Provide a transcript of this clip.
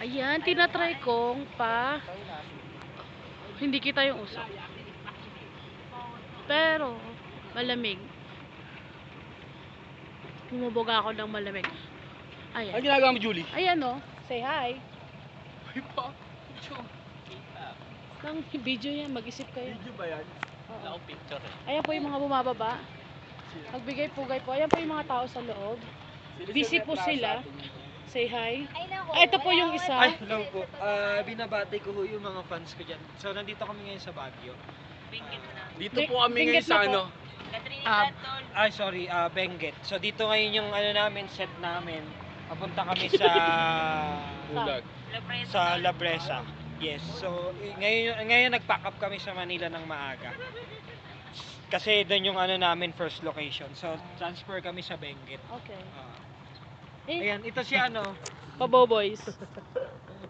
Ayan, tinatry kong hindi kita yung usok. Pero, malamig. Bumuboga ako ng malamig. Ano Ayan. ginagawa mo, Julie? Ayan o. Say hi. Ay pa. Nang video yan, mag-isip kayo. Video ba yan? Oo. Picture eh. Ayan po yung mga bumababa. Magbigay-pugay po. Ayan po yung mga tao sa loob. Busy po sila. Say hi. Ah, ito po yung isa. Ay, hello po. Binabati ko yung mga fans ko dyan. So, nandito kami ngayon sa Baguio. Dito po kami ngayon Binggit na sa po. ano. Benguet. So, dito ngayon yung ano namin, set namin. Papunta kami sa Bulag. sa Labresa. Yes. So, ngayon nag-pack up kami sa Manila ng maaga. Kasi doon yung ano namin first location. So, transfer kami sa Benguet. Okay. Ayan, ito si ano. Paboboys.